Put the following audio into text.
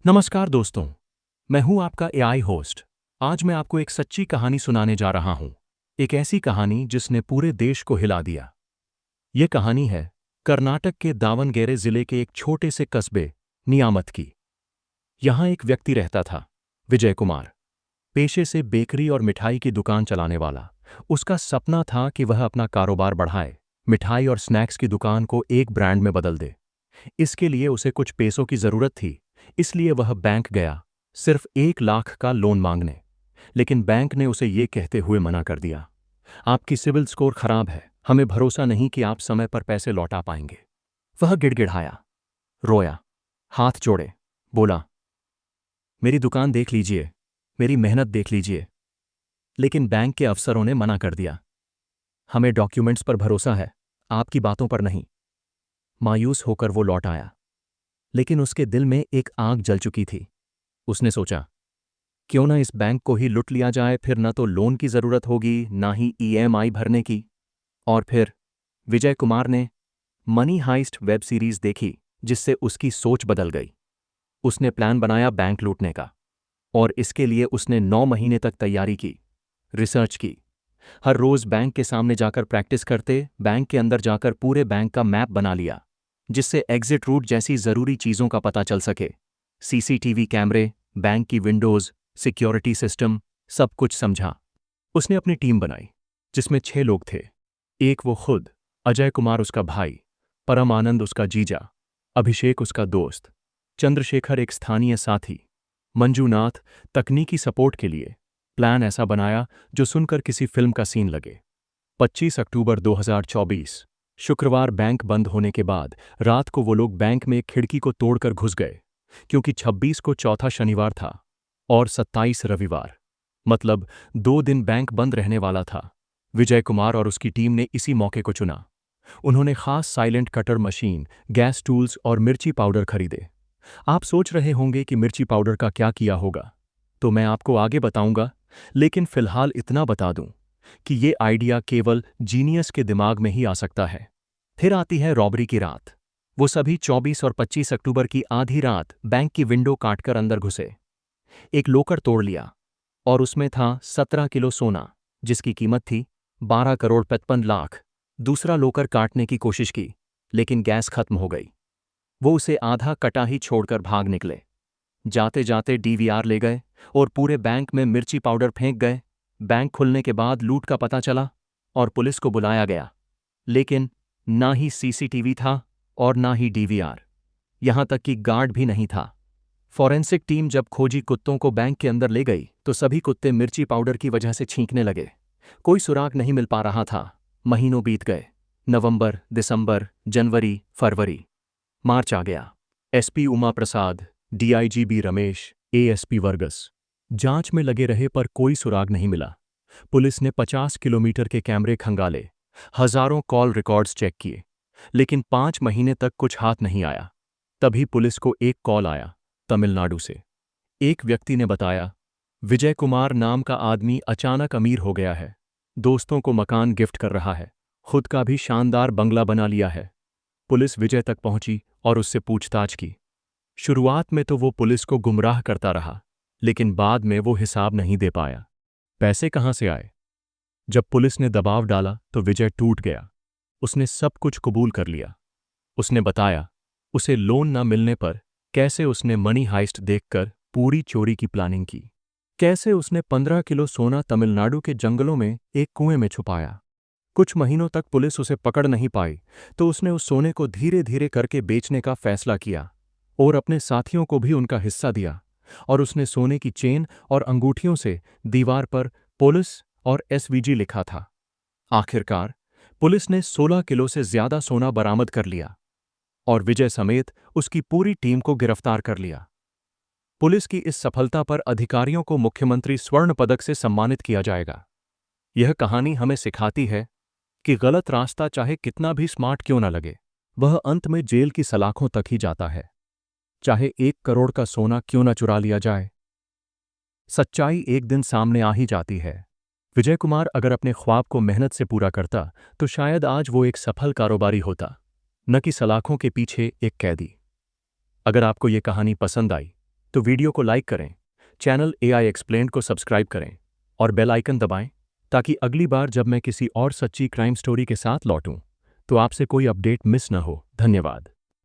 नमस्कार दोस्तों, मैं हूं आपका एआई होस्ट। आज मैं आपको एक सच्ची कहानी सुनाने जा रहा हूं। एक ऐसी कहानी जिसने पूरे देश को हिला दिया। यह कहानी है कर्नाटक के दावणगेरे जिले के एक छोटे से कस्बे नियामत की। यहां एक व्यक्ति रहता था, विजय कुमार। पेशे से बेकरी और मिठाई की दुकान चलाने वाला। उसका सपना था कि वह अपना कारोबार बढ़ाए, मिठाई और स्नैक्स की दुकान को एक ब्रांड में बदल दे। इसके लिए उसे कुछ पैसों की जरूरत थी, इसलिए वह बैंक गया, सिर्फ 1 लाख का लोन मांगने। लेकिन बैंक ने उसे ये कहते हुए मना कर दिया, आपकी सिविल स्कोर खराब है, हमें भरोसा नहीं कि आप समय पर पैसे लौटा पाएंगे। वह गिड़गिड़ाया, रोया, हाथ जोड़े, बोला, मेरी दुकान देख लीजिए, मेरी मेहनत देख लीजिए। लेकिन बैंक के अफसरों ने मना कर दिया, हमें डॉक्यूमेंट्स पर भरोसा है, आपकी बातों पर नहीं। मायूस होकर वो लौट आया, लेकिन उसके दिल में एक आग जल चुकी थी। उसने सोचा, क्यों ना इस बैंक को ही लुट लिया जाए, फिर न तो लोन की जरूरत होगी ना ही ईएमआई भरने की। और फिर विजय कुमार ने मनी हाइस्ट वेब सीरीज देखी, जिससे उसकी सोच बदल गई। उसने प्लान बनाया बैंक लूटने का, और इसके लिए उसने 9 महीने तक तैयारी की, रिसर्च की। हर रोज बैंक के सामने जाकर प्रैक्टिस करते, बैंक के अंदर जाकर पूरे बैंक का मैप बना लिया, जिससे एग्जिट रूट जैसी जरूरी चीजों का पता चल सके। सीसीटीवी कैमरे, बैंक की विंडोज, सिक्योरिटी सिस्टम, सब कुछ समझा। उसने अपनी टीम बनाई, जिसमें 6 लोग थे। एक वो खुद, अजय कुमार उसका भाई, परम आनंद उसका जीजा, अभिषेक उसका दोस्त, चंद्रशेखर एक स्थानीय साथी, मंजूनाथ तकनीकी सपोर्ट के लिए। प्लान ऐसा बनाया जो सुनकर किसी फिल्म का सीन लगे। 25 अक्टूबर 2024, शुक्रवार बैंक बंद होने के बाद रात को वो लोग बैंक में एक खिड़की को तोड़कर घुस गए, क्योंकि 26 को चौथा शनिवार था और 27 रविवार, मतलब 2 दिन बैंक बंद रहने वाला था। विजय कुमार और उसकी टीम ने इसी मौके को चुना। उन्होंने खास silent cutter machine, gas tools और मिर्ची पाउडर खरीदे। आप सोच रहे होंगे कि मिर्ची पाउडर का क्या किया होगा, तो मैं आपको आगे बताऊंगा, लेकिन फिलहाल इतना बता दूं कि ये आइडिया केवल जीनियस के दिमाग में ही आ सकता है। फिर आती है रॉबरी की रात। वो सभी 24 और 25 अक्टूबर की आधी रात बैंक की विंडो काटकर अंदर घुसे। एक लोकर तोड़ लिया और उसमें था 17 किलो सोना, जिसकी कीमत थी 12 करोड़ 55 लाख। दूसरा लोकर काटने की कोशिश की, लेकिन गैस खत्म हो गई। वो उसे आधा कटा ही छोड़कर भाग निकले। जाते जाते डीवीआर ले गए और पूरे बैंक में मिर्ची पाउडर फेंक गए। बैंक खुलने के बाद लूट का पता चला और पुलिस को बुलाया गया, लेकिन ना ही सीसीटीवी था और ना ही डीवीआर, यहां तक कि गार्ड भी नहीं था। फॉरेंसिक टीम जब खोजी कुत्तों को बैंक के अंदर ले गई तो सभी कुत्ते मिर्ची पाउडर की वजह से छींकने लगे। कोई सुराग नहीं मिल पा रहा था। महीनों बीत गए। नवंबर, दिसंबर, जनवरी, फरवरी, मार्च आ गया। एसपी उमा प्रसाद, डीआईजी बी रमेश, एएसपी वर्गस जांच में लगे रहे, पर कोई सुराग नहीं मिला। पुलिस ने 50 किलोमीटर के कैमरे खंगाले, हजारों कॉल रिकॉर्ड्स चेक किए, लेकिन 5 महीने तक कुछ हाथ नहीं आया। तभी पुलिस को एक कॉल आया, तमिलनाडु से। एक व्यक्ति ने बताया, विजय कुमार नाम का आदमी अचानक अमीर हो गया है, दोस्तों को मकान गिफ्ट कर रहा है, खुद का भी शानदार बंगला बना लिया है। पुलिस विजय तक पहुंची और उससे पूछताछ की। शुरुआत में तो वो पुलिस को गुमराह करता रहा, लेकिन बाद में वो हिसाब नहीं दे पाया। पैसे कहां से आए? जब पुलिस ने दबाव डाला तो विजय टूट गया। उसने सब कुछ कबूल कर लिया। उसने बताया, उसे लोन न मिलने पर कैसे उसने मनी हाइस्ट देखकर पूरी चोरी की प्लानिंग की, कैसे उसने 15 किलो सोना तमिलनाडु के जंगलों में एक कुएं में छुपाया। कुछ महीनों तक पुलिस उसे पकड़ नहीं पाई, तो उसने उस सोने को धीरे धीरे करके बेचने का फैसला किया और अपने साथियों को भी उनका हिस्सा दिया। और उसने सोने की चेन और अंगूठियों से दीवार पर पुलिस और एसवीजी लिखा था। आखिरकार पुलिस ने 16 किलो से ज्यादा सोना बरामद कर लिया और विजय समेत उसकी पूरी टीम को गिरफ्तार कर लिया। पुलिस की इस सफलता पर अधिकारियों को मुख्यमंत्री स्वर्ण पदक से सम्मानित किया जाएगा। यह कहानी हमें सिखाती है कि गलत रास्ता चाहे कितना भी स्मार्ट क्यों न लगे, वह अंत में जेल की सलाखों तक ही जाता है। चाहे 1 करोड़ का सोना क्यों न चुरा लिया जाए, सच्चाई एक दिन सामने आ ही जाती है। विजय कुमार अगर अपने ख्वाब को मेहनत से पूरा करता तो शायद आज वो एक सफल कारोबारी होता, न कि सलाखों के पीछे एक कैदी। अगर आपको ये कहानी पसंद आई तो वीडियो को लाइक करें, चैनल एआई एक्सप्लेन्ड को सब्सक्राइब करें और बेल आइकन दबाएं ताकि अगली बार जब मैं किसी और सच्ची क्राइम स्टोरी के साथ लौटूं तो आपसे कोई अपडेट मिस न हो। धन्यवाद।